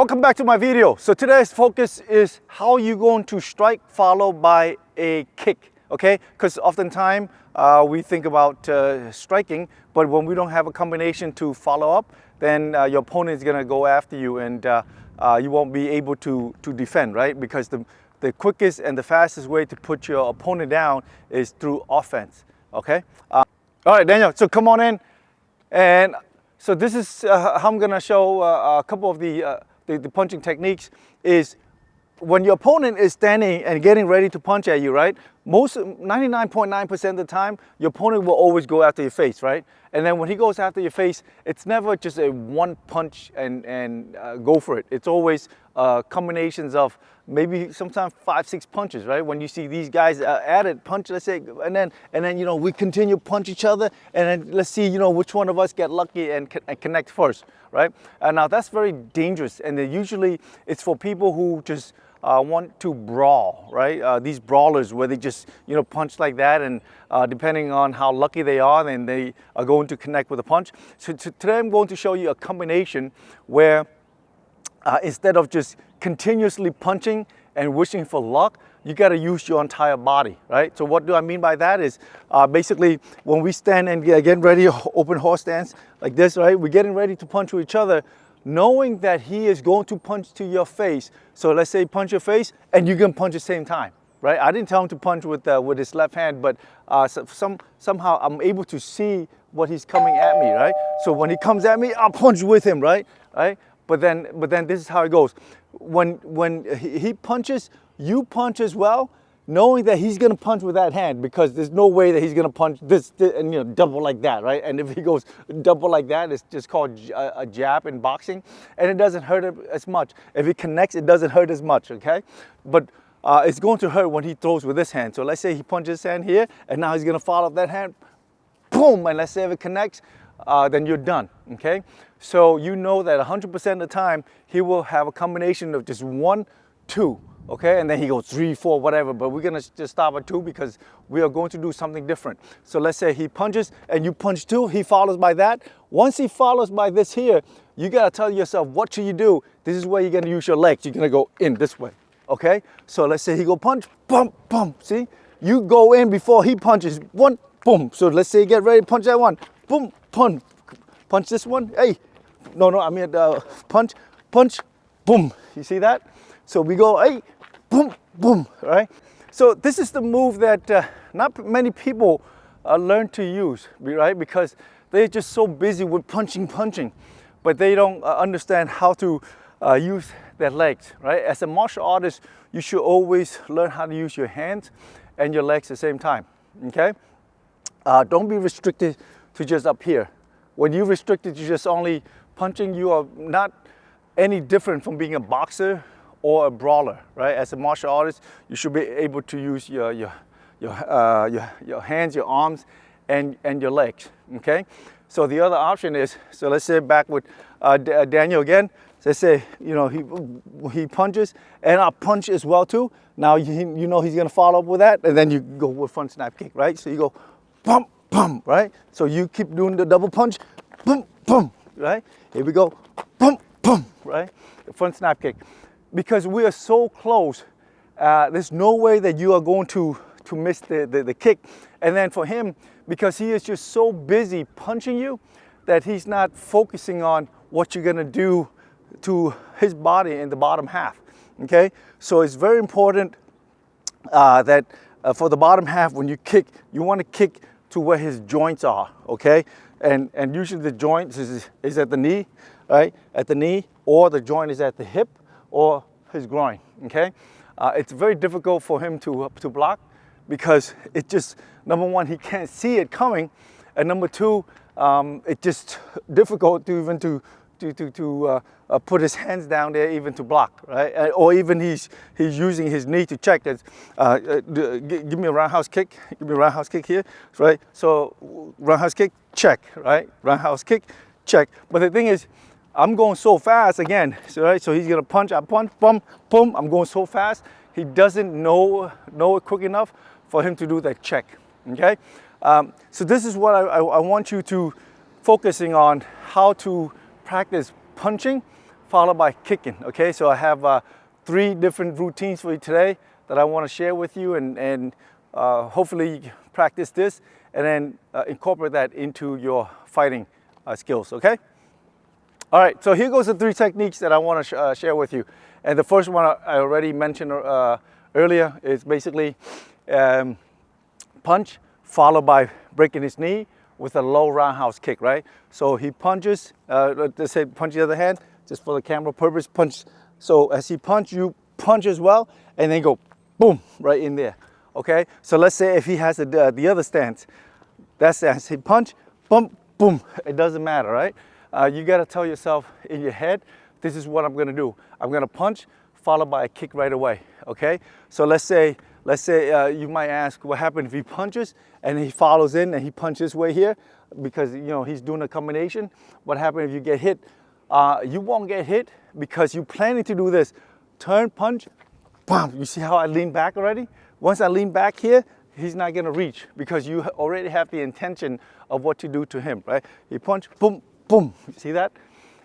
Welcome back to my video. So today's focus is how you're going to strike followed by a kick, okay? Because oftentimes we think about striking, but when we don't have a combination to follow up, then your opponent is gonna go after you and you won't be able to defend, right? Because the quickest and the fastest way to put your opponent down is through offense, okay? All right, Daniel, so come on in. And so this is how I'm gonna show a couple of the punching techniques. Is when your opponent is standing and getting ready to punch at you, right? 99.9% of the time, your opponent will always go after your face, right? And then when he goes after your face, it's never just a one punch and go for it. It's always combinations of maybe sometimes 5-6 punches, right? When you see these guys at it, punch, let's say, and then you know, we continue punch each other, and then let's see, you know, which one of us get lucky and connect first, right? Now that's very dangerous, and then usually it's for people who just want to brawl, right? These brawlers where they just, you know, punch like that, and depending on how lucky they are, then they are going to connect with a punch. So today I'm going to show you a combination where instead of just continuously punching and wishing for luck, you got to use your entire body, right? So what do I mean by that is basically when we stand and getting ready, open horse stance like this, right? We're getting ready to punch with each other, knowing that he is going to punch to your face. So let's say punch your face and you can punch at the same time, right? I didn't tell him to punch with his left hand, but somehow I'm able to see what he's coming at me, right? So when he comes at me, I'll punch with him, right? But then this is how it goes. When he punches, you punch as well, knowing that he's gonna punch with that hand, because there's no way that he's gonna punch this and, you know, double like that, right? And if he goes double like that, it's just called a jab in boxing, and it doesn't hurt as much. If he connects, it doesn't hurt as much, okay? But it's going to hurt when he throws with this hand. So let's say he punches his hand here, and now he's gonna follow up that hand, boom, and let's say if it connects, then you're done, okay? So you know that 100% of the time, he will have a combination of just 1, 2, okay? And then he goes 3, 4, whatever, but we're gonna just stop at 2 because we are going to do something different. So let's say he punches and you punch 2, he follows by that. Once he follows by this here, you gotta tell yourself, what should you do? This is where you're gonna use your legs. You're gonna go in this way, okay? So let's say he go punch, bump, bump, see? You go in before he punches, 1, boom. So let's say you get ready to punch that one, boom, punch. Punch this one, hey. No, I mean punch, boom. You see that? So we go, hey, boom, boom, right? So this is the move that not many people learn to use, right? Because they're just so busy with punching, but they don't understand how to use their legs, right? As a martial artist, you should always learn how to use your hands and your legs at the same time, okay? Don't be restricted to just up here. When you're restricted to just only punching, you are not any different from being a boxer or a brawler, right? As a martial artist, you should be able to use your hands, your arms, and your legs, okay? So the other option is, so let's say back with Daniel again. So let's say, you know, he punches, and I punch as well too. Now you know he's gonna follow up with that, and then you go with front snap kick, right? So you go, pump, pump, right? So you keep doing the double punch, boom, boom, right? Here we go, boom, boom, right? The front snap kick. Because we are so close, there's no way that you are going to miss the kick. And then for him, because he is just so busy punching you, that he's not focusing on what you're gonna do to his body in the bottom half, okay? So it's very important that for the bottom half, when you kick, you wanna kick to where his joints are, okay? And usually the joint is at the knee, right? At the knee, or the joint is at the hip or his groin, okay? It's very difficult for him to block because it just, number one, he can't see it coming, and number two, it's just difficult to even to put his hands down there even to block, right? Or even he's using his knee to check that. Give me a roundhouse kick. Give me a roundhouse kick here, right? So roundhouse kick, check, right? Roundhouse kick, check. But the thing is, I'm going so fast again, so, right? So he's gonna punch, I punch, boom, boom. I'm going so fast. He doesn't know it quick enough for him to do that check, okay? So this is what I want you to focusing on, how to practice punching followed by kicking, okay? So I have 3 different routines for you today that I want to share with you, and hopefully you can practice this and then incorporate that into your fighting skills, okay? All right, so here goes the 3 techniques that I want to share with you. And the first one I already mentioned earlier is basically punch followed by breaking his knee with a low roundhouse kick, right? So he punches, let's say punch the other hand, just for the camera purpose, punch. So as he punch, you punch as well, and then go boom, right in there, okay? So let's say if he has the other stance, that stance, he punch, boom, boom, it doesn't matter, right? You gotta tell yourself in your head, this is what I'm gonna do. I'm gonna punch, followed by a kick right away, okay? So let's say you might ask, what happens if he punches and he follows in and he punches way here, because you know he's doing a combination. What happens if you get hit? You won't get hit because you're planning to do this. Turn, punch, bam. You see how I lean back already? Once I lean back here, he's not gonna reach because you already have the intention of what to do to him, right? You punch, boom, boom. You see that?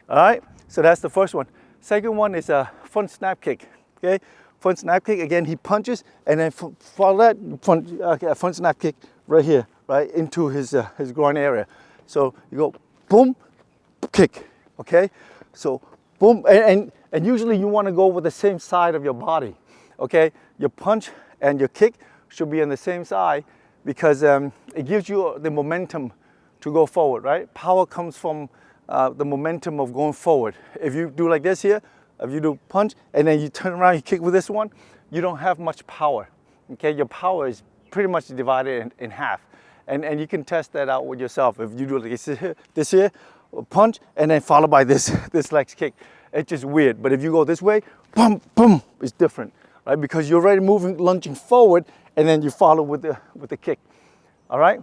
All right, so that's the first one. Second one is a front snap kick, okay? Front snap kick, again, he punches, and then follow that, a front snap kick right here, right into his groin area. So you go boom, kick, okay? So boom, and usually you want to go with the same side of your body, okay? Your punch and your kick should be on the same side because it gives you the momentum to go forward, right? Power comes from the momentum of going forward. If you do like this here, if you do punch and then you turn around, you kick with this one, you don't have much power, okay? Your power is pretty much divided in half. And you can test that out with yourself. If you do like this here, punch, and then followed by this legs kick. It's just weird. But if you go this way, boom, boom, it's different, right? Because you're already moving, lunging forward, and then you follow with the kick, all right?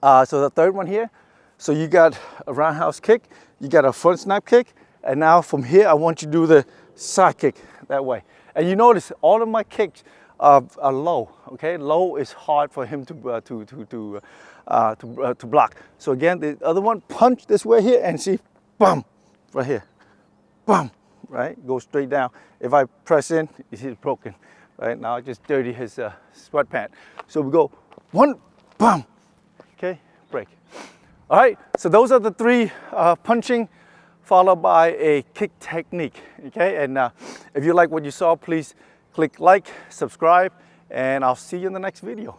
So the third one here, so you got a roundhouse kick, you got a front snap kick, and now from here, I want you to do the side kick that way. And you notice all of my kicks are low, okay? Low is hard for him to block. So again, the other one, punch this way here and see, bum, right here, bum, right? Go straight down. If I press in, he's broken, right? Now I just dirty his sweatpant. So we go one, bum, okay, break. All right, so those are the 3 punching followed by a kick technique, okay? And if you like what you saw, please click like, subscribe, and I'll see you in the next video.